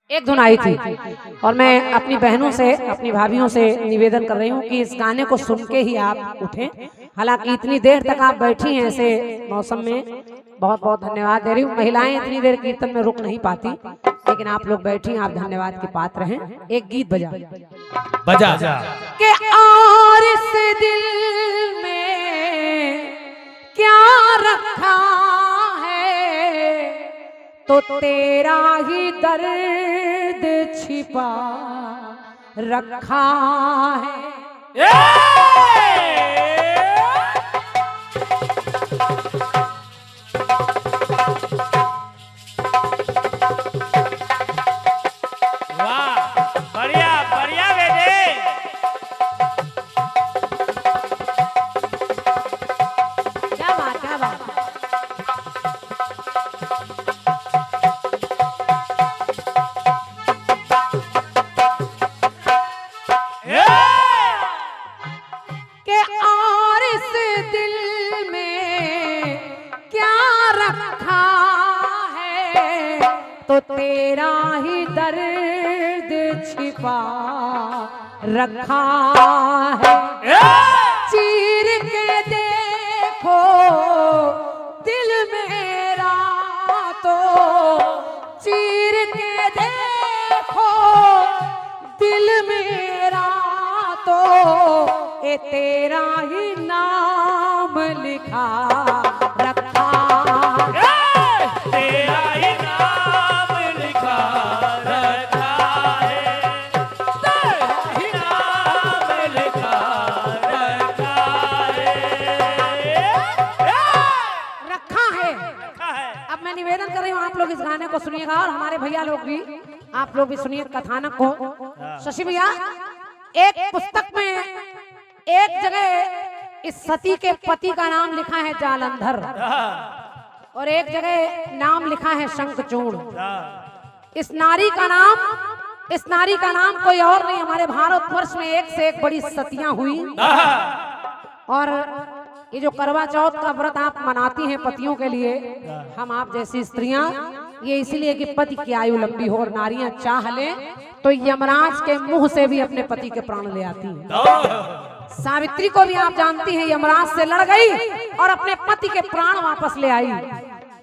एक धुन आई थी और मैं अपनी बहनों से, अपनी भाभियों से निवेदन कर रही हूँ कि इस गाने को सुन के ही आप उठें। हालांकि इतनी देर तक आप बैठी हैं ऐसे मौसम में, बहुत बहुत धन्यवाद दे रही हूँ। महिलाएं इतनी देर कीर्तन में रुक नहीं पाती, लेकिन आप लोग बैठी हैं, आप धन्यवाद के पात्र हैं। एक गीत बजा के और इस दिल में क्या रखा है, तो तेरा ही दर्द छिपा रखा है। तो तेरा ही दर्द छिपा रखा है। चीर के देखो दिल मेरा, तो चीर के देखो दिल मेरा, तो ये तेरा ही नाम लिखा रखा है। निवेदन कर रही हूँ, आप लोग इस गाने को सुनिएगा और हमारे भैया लोग भी, आप लोग भी सुनिए कथानक को। शशि भैया, एक पुस्तक में एक जगह इस सती के पति का नाम लिखा है जालंधर, और एक जगह नाम लिखा है शंखचूड़। इस नारी का नाम कोई और नहीं, हमारे भारतवर्ष में एक से एक बड़ी सतियां हुई। और ये जो करवा चौथ का व्रत आप मनाती हैं पतियों के लिए, हम आप जैसी स्त्रियां, ये इसलिए कि पति की आयु लंबी हो और नारियां चाह ले तो यमराज के मुंह से भी अपने पति के प्राण ले आती हैं। सावित्री को भी आप जानती हैं, यमराज से लड़ गई और अपने पति के प्राण वापस ले आई।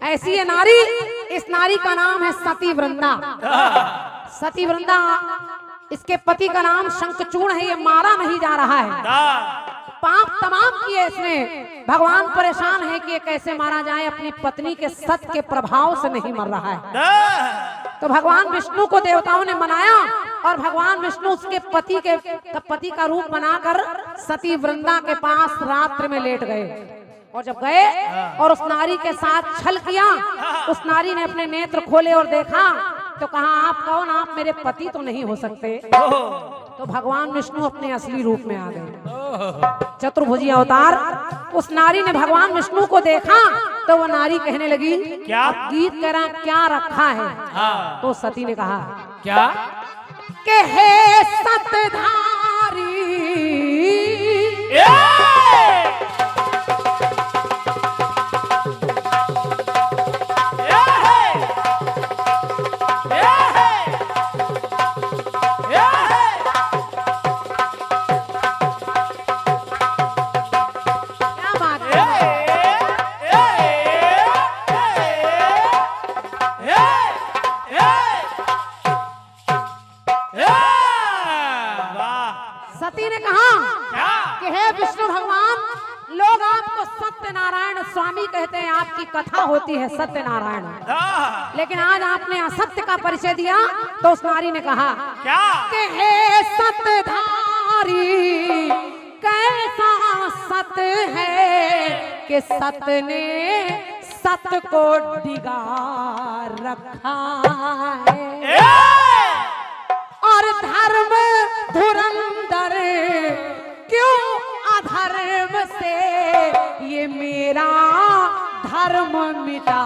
ऐसी ये नारी, इस नारी का नाम है सती वृंदा। सती वृंदा, इसके पति का नाम शंखचूड़ है। ये मारा नहीं जा रहा है, पाप तमाम किए इसने। भगवान परेशान है कि ये कैसे मारा जाए, अपनी पत्नी के सत के प्रभाव से नहीं मर रहा है। तो भगवान विष्णु को देवताओं ने मनाया और भगवान विष्णु उसके पति का रूप बनाकर सती वृंदा के पास रात्रि में लेट गए। और जब गए और उस नारी के साथ छल किया, उस नारी ने अपने नेत्र खोले और देखा तो कहा, आप कौन? आप मेरे पति तो नहीं हो सकते। तो भगवान विष्णु अपने असली रूप में आ गए, चतुर्भुजी अवतार। उस नारी ने भगवान विष्णु को देखा तो वो नारी कहने लगी, क्या गीत करा क्या रखा है? तो सती ने कहा, क्या? के हे सतधारी, सती ने कहा कि हे विष्णु भगवान, लोग आपको सत्यनारायण स्वामी कहते हैं, आपकी कथा होती है सत्यनारायण, लेकिन आज आपने असत्य का परिचय दिया। तो उस नारी ने कहा, क्या? कि हे सतधारी, कैसा सत है कि सत ने सत को डिगा रखा है, और धर्म धुरंधर क्यों अधर्म से ये मेरा धर्म मिटा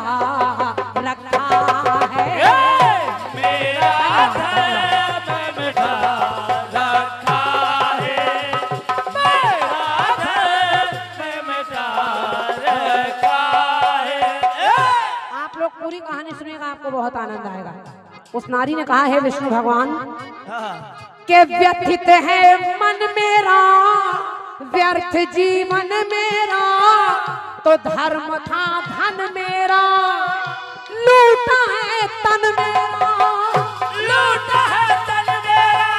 रखा है। मेरा धर्म मिटा रखा है, मेरा धर्म मिटा रखा है। आप लोग पूरी कहानी सुनिएगा, आपको बहुत आनंद आएगा। उस नारी ने कहा है विष्णु भगवान के व्यथित है मन मेरा, व्यर्थ जीवन मेरा, तो धर्म था धन मेरा, लूटा है तन मेरा, लूटा है तन मेरा,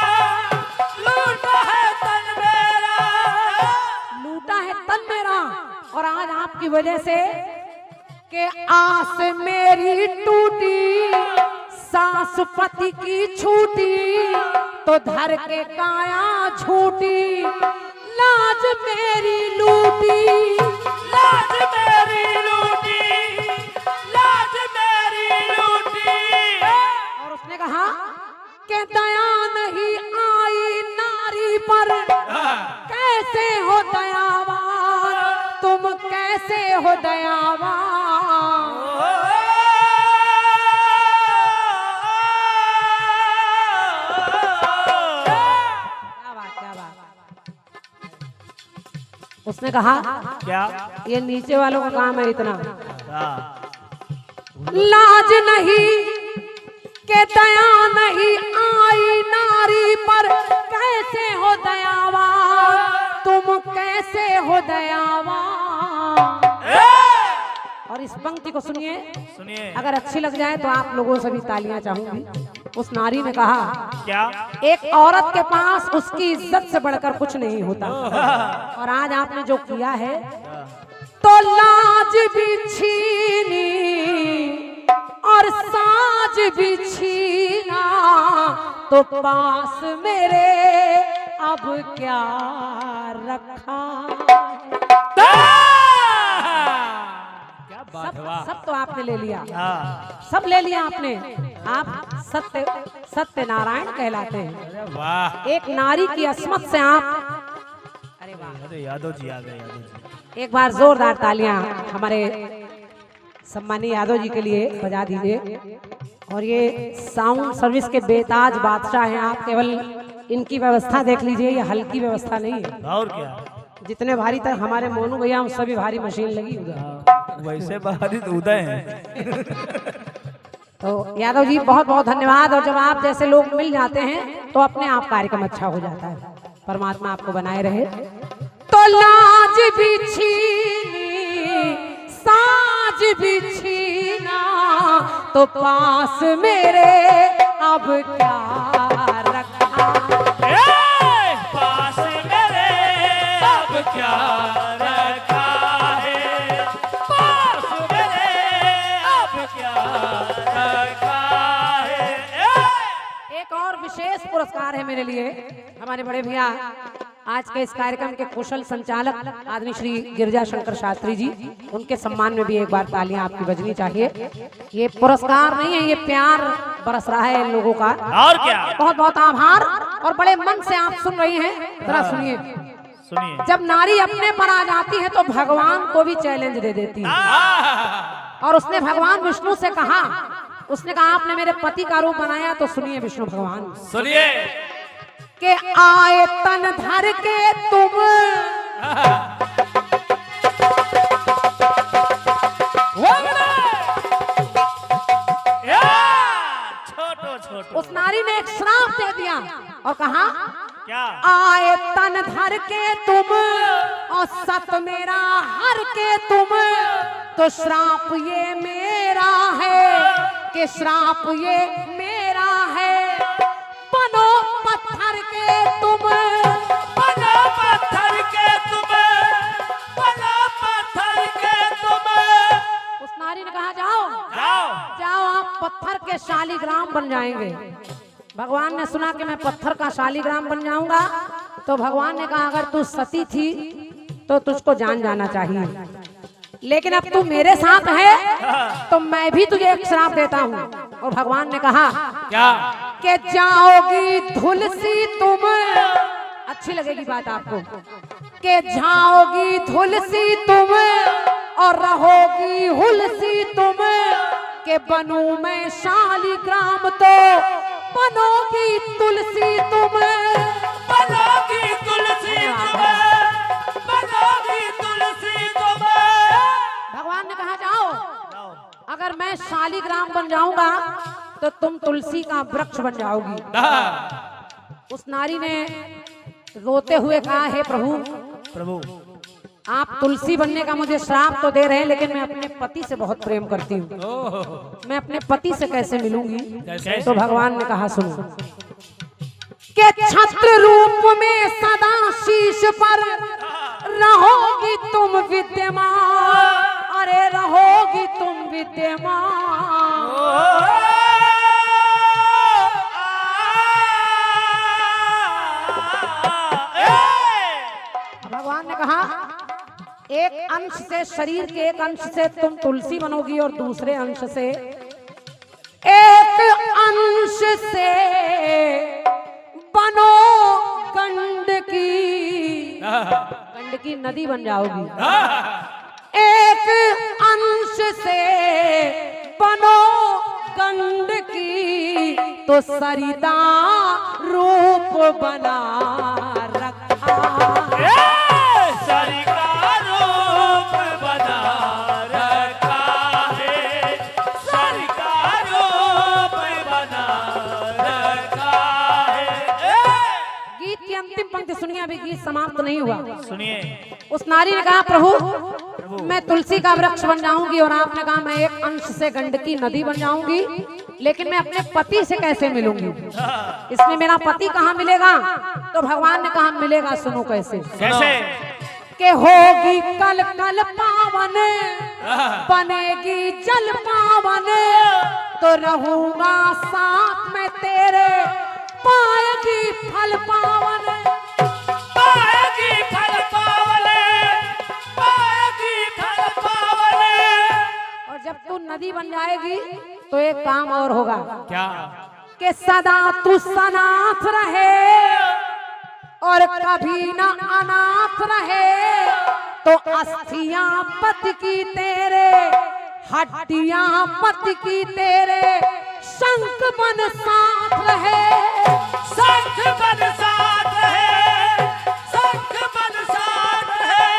लूटा है तन मेरा, लूटा है तन मेरा। और आज आपकी वजह से के आस मेरी टूटी, सास पति की छूटी, तो धर के काया झूठी, लाज मेरी लूटी, लाज मेरी लूटी, लाज मेरी लूटी। और उसने कहा कि दया नहीं आई नारी पर, कैसे हो दयावान तुम, कैसे हो दयावान। उसने कहा क्या? ये नीचे वालों का काम है इतना। हाँ। लाज नहीं के दया नहीं आई नारी पर, कैसे हो दयावान तुम, कैसे हो दयावान। और इस पंक्ति को सुनिए, सुनिए। अगर अच्छी लग जाए तो आप लोगों से भी तालियां चाहूंगी। उस नारी ने कहा क्या? एक औरत के पास उसकी इज्जत से बढ़कर कुछ नहीं होता। और आज आपने जो किया है, तो लाज भी छीनी और साज भी छीना, तो पास मेरे अब क्या रखा। सब तो आपने ले लिया, हाँ। सब ले लिया आपने। आप सत्य सत्य नारायण कहलाते हैं। वाह। एक नारी की अस्मत से आप, अरे वाह, अरे यादव जी आ गए, यादव जी। एक बार जोरदार तालियां हमारे सम्मानीय यादव जी के लिए बजा दीजिए। और ये साउंड सर्विस के बेताज बादशाह हैं आप, केवल इनकी व्यवस्था देख लीजिए, ये हल्की व्यवस्था नहीं है। और क्या? जितने भारी तक हमारे मोनू भैया उससे भी भारी मशीन लगी उधर। वैसे बाहरी तो उदय हैं। तो यादव जी बहुत बहुत धन्यवाद। और जब आप जैसे लोग मिल जाते हैं तो अपने आप कार्यक्रम अच्छा हो जाता है। परमात्मा आपको बनाए रहे। तो लाज भी छीनी साज भी छीना, तो पास मेरे अब क्या रखा। पास मेरे अब क्या रखा है, पास मेरे अब क्या रखा है। एक और विशेष पुरस्कार है मेरे लिए। हमारे बड़े भैया आज के इस कार्यक्रम के कुशल संचालक आदरणीय श्री गिरिजा शंकर शास्त्री जी, उनके सम्मान में भी एक बार तालियां आपकी बजनी चाहिए। ये पुरस्कार नहीं है, ये प्यार बरस रहा है इन लोगों का। और क्या? बहुत बहुत आभार। और बड़े मन से आप सुन रही हैं, जरा सुनिए। सुनिए। जब नारी अपने पर आ जाती है तो भगवान को भी चैलेंज दे देती है। और उसने भगवान विष्णु से कहा, उसने कहा आपने मेरे पति का रूप बनाया, तो सुनिए विष्णु भगवान, सुनिए। के आए तन धर के तुम, छोटो छोटो। उस नारी ने एक श्राप दे दिया और कहा क्या? आए तन धर के तुम और सत मेरा हर के तुम, तो श्राप ये मेरा है कि श्राप ये मेरा है। बनो पत्थर के तुम, बनो पत्थर के तुम, बनो पत्थर के तुम। उस नारी ने कहा जाओ जाओ जाओ आप पत्थर के शालिग्राम बन जाएंगे। भगवान ने सुना कि मैं पत्थर का शालिग्राम बन जाऊंगा, तो भगवान ने कहा अगर तू सती थी तो तुझको जान जाना चाहिए, लेकिन अब तू मेरे साथ है तो मैं भी तुझे एक श्राप देता हूँ। और भगवान ने कहा क्या? कि जाओगी धूल सी तुम, अच्छी लगेगी बात आपको, कि जाओगी धूल सी तुम और रहोगी हुल सी तुम, के बनूं मैं शालिग्राम तो बनोगी तुलसी तुम, बनोगी तुलसी तुम, बनोगी तुलसी तुम। भगवान ने कहा जाओ जाओ। अगर मैं शालिग्राम बन जाऊंगा तो तुम तुलसी का वृक्ष बन जाओगी। उस नारी ने रोते हुए कहा, हे प्रभु, प्रभु आप तुलसी बनने का मुझे श्राप तो दे रहे हैं, लेकिन मैं अपने पति से बहुत प्रेम करती हूँ, मैं अपने पति से कैसे मिलूंगी? तो भगवान ने कहा, सुनो के छत्र रूप में सदा शीश पर रहोगी तुम विद्यमान, अरे रहोगी तुम विद्यमान। भगवान ने कहा, एक अंश से, शरीर के एक अंश से तुम तुलसी बनोगी और दूसरे अंश से, एक अंश से बनो गंडकी नदी बन जाओगी। एक अंश से बनो गंडकी, तो सरिता रूप बना रखा। सरिता रूप बना रखा है, सरिता रूप बना रखा है। गीत की अंतिम पंक्ति सुनिए, अभी गीत समाप्त नहीं हुआ। सुनिए। उस नारी ने कहा, प्रभु मैं तुलसी का वृक्ष बन जाऊंगी, और आपने कहा मैं एक अंश से गंडकी नदी बन जाऊंगी, लेकिन मैं अपने पति से कैसे मिलूंगी? इसमें मेरा पति कहाँ मिलेगा? तो भगवान ने कहा, मिलेगा, सुनो कैसे। कैसे? के होगी कल कल पावन, बनेगी जल पावन, तो रहूंगा साथ में तेरे, पाएगी फल पावन। पाएगी फल पावले, पाएगी फल पावले। और जब तू नदी बन जाएगी तो एक काम और होगा। क्या? कि सदा तू सनाथ रहे और कभी ना अनाथ रहे, तो अस्थियां पति की तेरे, हड्डियां पति की तेरे, शंख बन साथ रहे, शंख बन साथ रहे, शंख बन साथ रहे।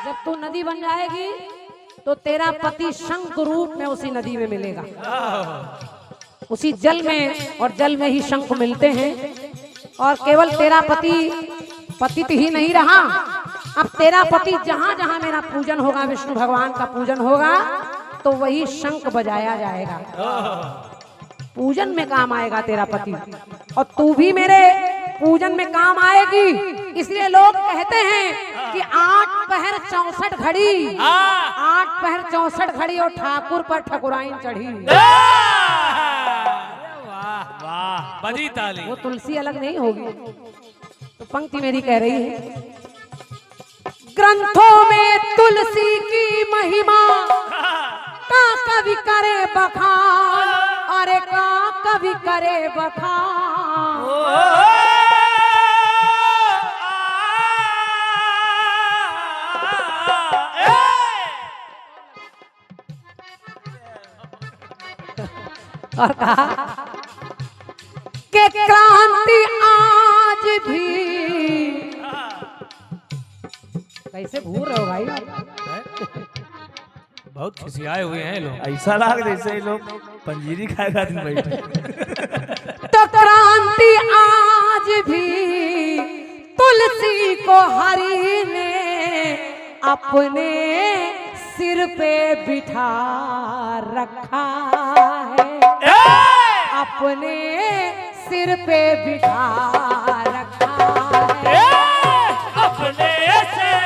जब तू नदी बन जाएगी तो तेरा पति शंख रूप में उसी नदी में मिलेगा, उसी जल में, और जल में ही शंख मिलते हैं। और केवल तेरा पति ही नहीं रहा, अब तेरा पति जहां जहां मेरा पूजन होगा, विष्णु भगवान का पूजन होगा, तो वही शंख बजाया जाएगा, पूजन में काम आएगा तेरा पति, और तू भी मेरे पूजन में काम आएगी। इसलिए लोग कहते हैं कि 8 पहर 64 घड़ी, 8 पहर 64 घड़ी और ठाकुर पर ठकुराइन चढ़ी। वाह, बजी ताली। वो तुलसी अलग नहीं होगी। तो पंक्ति मेरी कह रही है, ग्रंथों में तुलसी की महिमा का कवि करे बखान, अरे का कवि करे बखान। और कहा कि क्रांति आज भी, कैसे भूल रहे हो भाई? बहुत खिसियाए हुए हैं लोग, ऐसा लग जैसे लोग पंजीरी खाएगा दिन बैठे। तो क्रांति आज भी तुलसी को हरि ने अपने सिर पे बिठा रखा है, अपने सिर पे बिठा रखा है, अपने सिर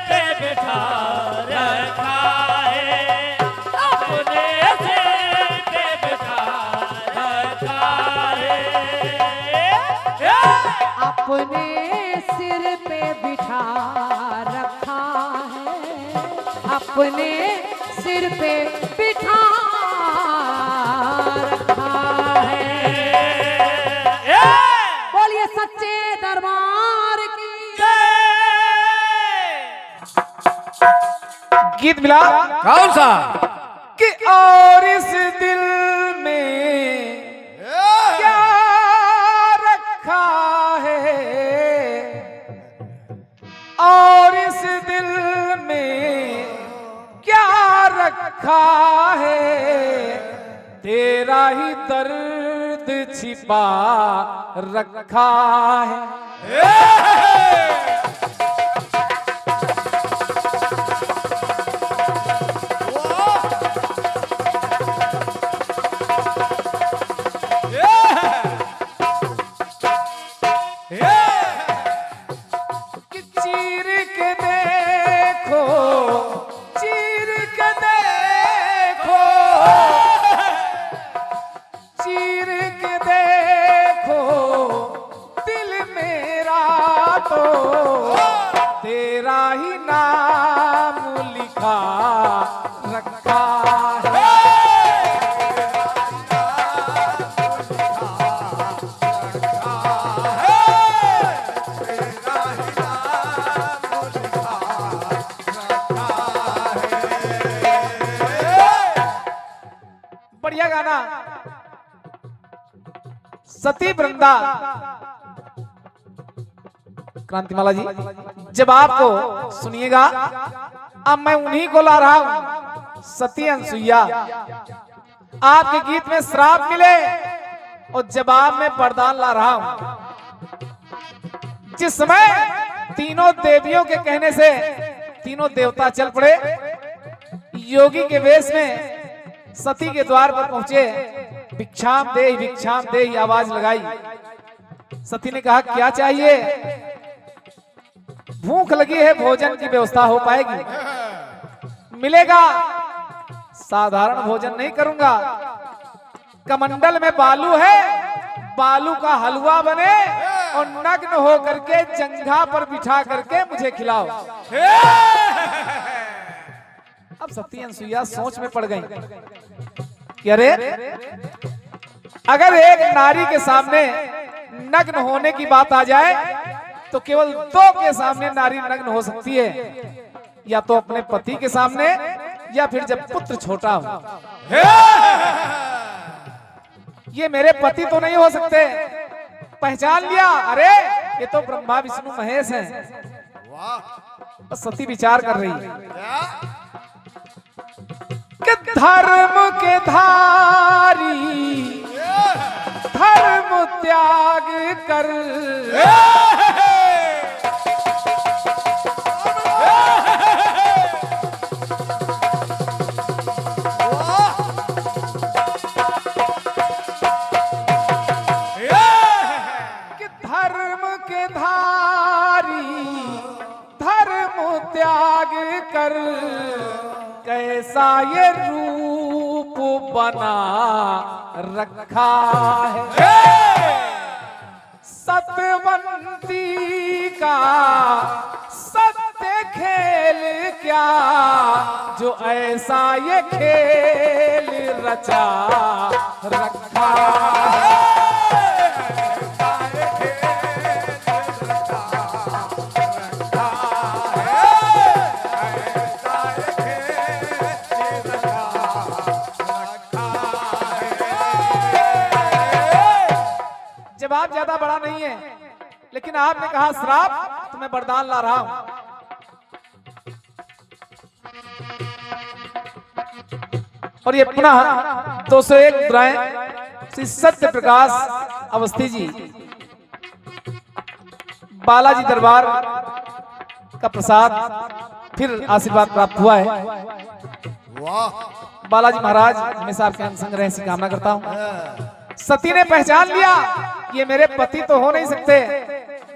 पे बिठा रखा है, अपने सिर पे बिठा रखा है, अपने सिर पे बिठा रखा है, अपने सिर पे बिठा रखा है। बोलिए सच्चे दरबार की गीत मिला कौन सा? कि और इस दिल में क्या रखा है, और इस दिल में क्या रखा है, तेरा ही दर्द छिपा रखा है। कि चीर के देखो, चीर के देखो, चीर के देखो दिल मेरा तो तेरा ही नाम लिखा रखा है। बढ़िया गाना। सती वृंदा क्रांतिमाला जी, जब आपको सुनिएगा, अब मैं उन्हीं को ला रहा हूं, सती अनसुईया। आपके गीत में श्राप मिले और जवाब में वरदान ला रहा हूं। जिस समय तीनों देवियों के कहने से तीनों देवता चल पड़े, योगी के वेश में सती के द्वार पर पहुंचे, भिक्षाम दे आवाज लगाई। सती ने कहा क्या चाहिए? भूख लगी है, भोजन की व्यवस्था हो पाएगी? मिलेगा, साधारण भोजन नहीं करूंगा, कमंडल में बालू है, बालू का हलवा बने और नग्न हो करके जंघा पर बिठा करके मुझे खिलाओ। अब सती अनसुईया सोच में पड़ गई कि अरे अगर एक नारी के सामने नग्न होने की बात आ जाए तो केवल दो के सामने नारी नग्न हो सकती है, या तो अपने पति के सामने या फिर जब पुत्र छोटा हो। ये मेरे पति तो नहीं हो सकते। पहचान लिया, अरे ये तो ब्रह्मा विष्णु महेश हैं। बस सती विचार कर रही है कि धर्म के धारी धर्म त्याग कर, कि धर्म के धारी धर्म त्याग कर, कैसा ये रूप बना रखा है। सतवंती का सत्य खेल क्या, जो ऐसा ये खेल रचा रखा है। जवाब ज्यादा बड़ा नहीं है, लेकिन आपने कहा श्राप, तो मैं वरदान ला रहा हूं। और ये पुनः 201 मुद्राएं श्री सत्य प्रकाश अवस्थी जी, बालाजी दरबार का प्रसाद, फिर आशीर्वाद प्राप्त हुआ है। बालाजी महाराज हमेशा आपके संग रहे ऐसी कामना करता हूं। सती ने पहचान लिया ये मेरे पति तो हो नहीं सकते,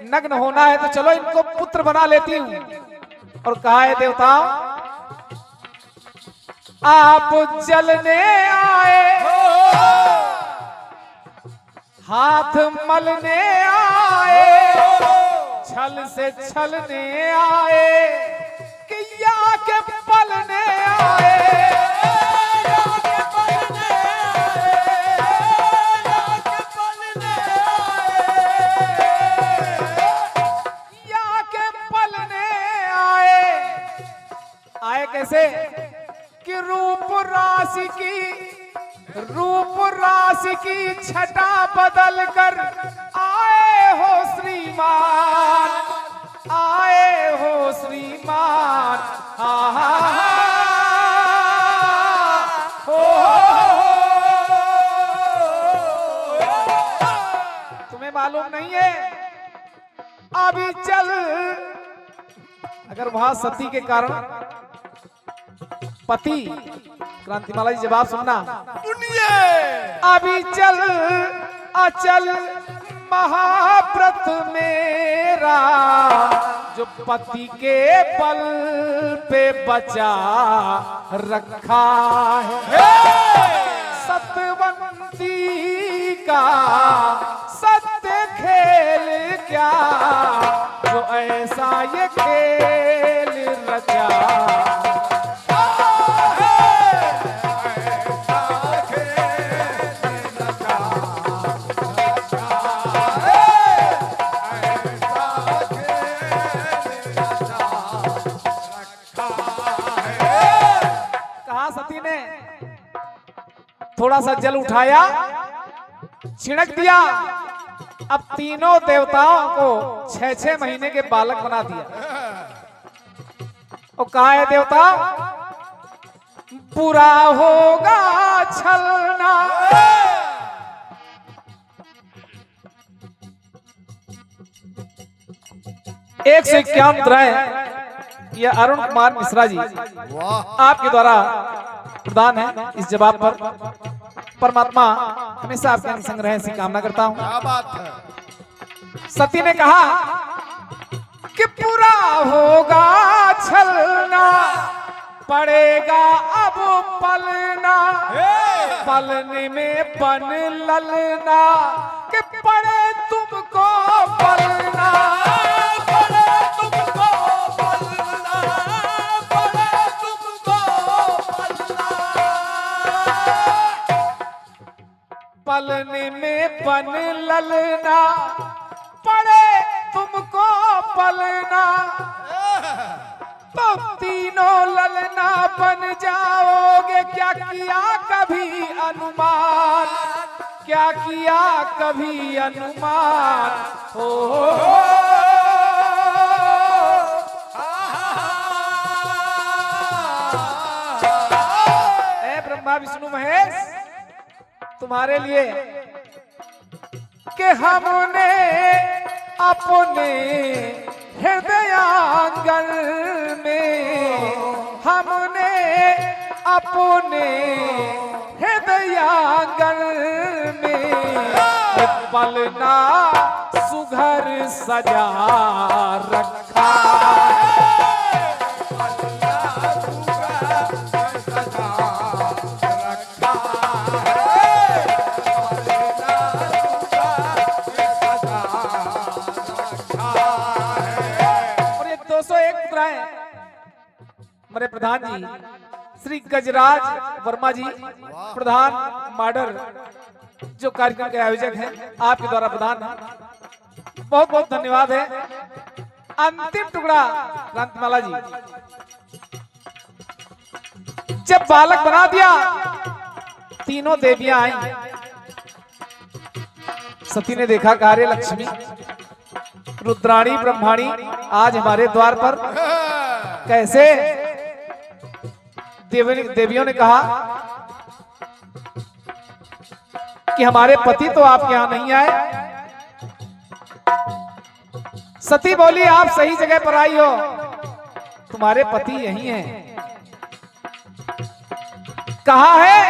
नग्न होना है तो चलो इनको पुत्र बना लेती हूं। और कहा है देवताओं, आप जलने आए, हाथ मलने आए, छल से छलने आए, कि या के पलने आए। कैसे कि रूप राशि की छटा बदल कर आए हो श्रीमान, आए हो श्रीमान। हो मालूम नहीं है। अभी चल, अगर वहां सती के कारण पति, क्रांतिमाला जी जवाब सुनना, अभी चल अचल महाव्रत मेरा, जो पति के बल पे बचा रखा है। सतवंती का सत्य खेल क्या, जो ऐसा ये खेल रचा। सती ने थोड़ा सा जल उठाया, छिड़क दिया, अब तीनों देवताओं को 6-6 महीने के बालक बना दिया। और कहा है देवता, बुरा होगा छलना, एक से 51 त्रय। यह अरुण कुमार मिश्रा जी आपके द्वारा प्रदान है। इस जवाब पर परमात्मा हमेशा आपके संग रहे, ऐसी कामना करता हूं। क्या बात है। सती ने कहा कि पूरा होगा छलना, पड़ेगा अब पलना, पलने में बन ललना, कि पड़े तुमको पलना, पड़े तुमको पलना, पड़े तुमको पलना, पलने में बन ललना, पड़े तुमको पलना, तो तीनों ललना बन जाओगे। क्या किया कभी अनुमान, क्या किया कभी अनुमान, हो ए ब्रह्मा विष्णु महेश, तुम्हारे लिए कि हमने अपने हृदयांगन में, हमने अपने हृदयांगन में पलना सुघर सजा रखा है। हमारे प्रधान जी श्री गजराज वर्मा जी, प्रधान मॉडल, जो कार्यक्रम के आयोजक हैं, आपके द्वारा प्रदान है। बहुत बहुत धन्यवाद है। अंतिम टुकड़ा क्रांतिमाला जी, जब बालक बना दिया, तीनों देवियां आई। सती ने देखा, कार्य लक्ष्मी रुद्राणी ब्रह्माणी आज हमारे द्वार पर कैसे। देवियों ने कहा कि हमारे पति तो आपके यहां नहीं आए। सती बोली, आप सही जगह पर आई हो, तुम्हारे पति यही हैं। कहा है,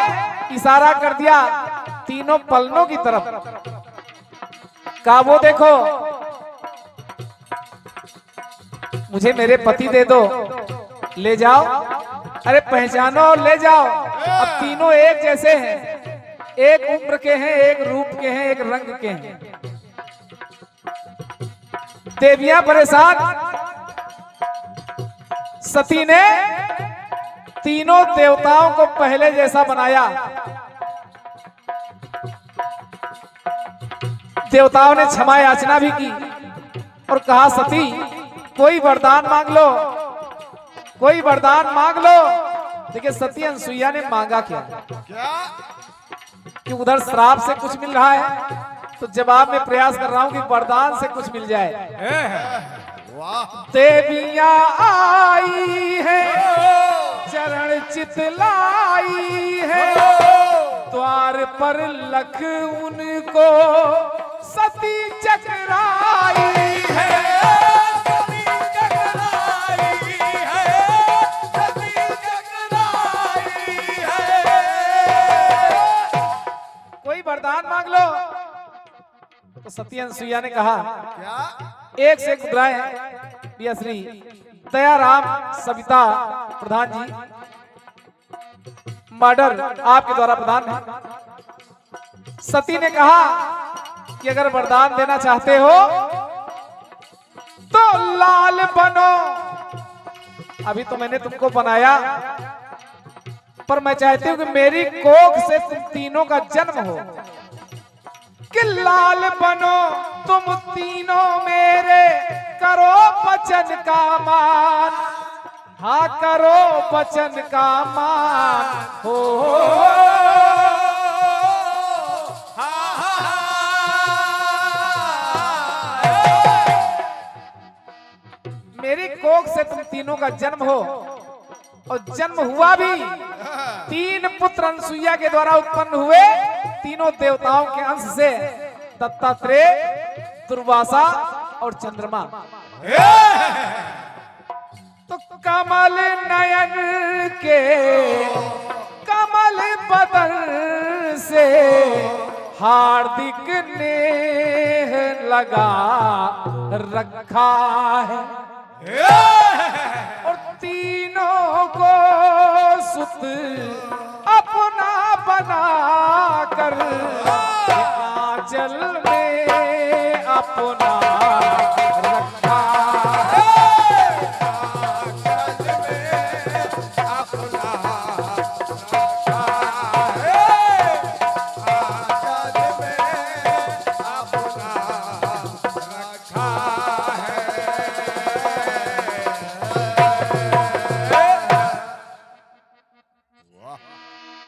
इशारा कर दिया तीनों पलनों की तरफ। कहा वो देखो, मुझे मेरे पति दे दो, ले जाओ। अरे पहचानो और ले जाओ। अब तीनों एक जैसे हैं, एक उम्र के हैं, एक रूप के हैं, एक रंग के हैं। देवियां परेशान। सती ने तीनों देवताओं को पहले जैसा बनाया। देवताओं ने क्षमा याचना भी की और कहा, सती कोई वरदान मांग लो, कोई वरदान मांग लो। देखिए सती अनसुईया ने मांगा क्या कि उधर श्राप से कुछ मिल रहा है, तो जवाब में प्रयास कर रहा हूं कि वरदान से कुछ मिल जाए। देवियां आई है, चरण चितलाई है, द्वार पर लख उनको सती चकराई है, सती चकराई है, सती चकराई है। कोई वरदान मांग लो। तो सती अनसुईया ने कहा क्या? एक से एक मुद्राएं पिया श्री दयाराम सविता प्रधान जी मर्डर आपके द्वारा प्रदान है। सती ने कहा कि अगर वरदान देना चाहते हो तो लाल बनो। अभी तो मैंने तुमको बनाया, पर मैं चाहती हूं कि मेरी कोख से तुम तीनों का जन्म हो, कि लाल बनो तुम तीनों मेरे, करो वचन का मान, हाँ करो वचन का मान हो। मेरी कोख से तुम तीनों का जन्म हो, और जन्म हुआ भी। 3 पुत्र अनसुईया के द्वारा उत्पन्न हुए, तीनों देवताओं के अंश से, दत्तात्रेय, दुर्वासा और चंद्रमा। तो कमल नयन के कमल बदन से हार्दिक नेह लगा रखा है, और तीनों को सुत अपना बना कर आंचल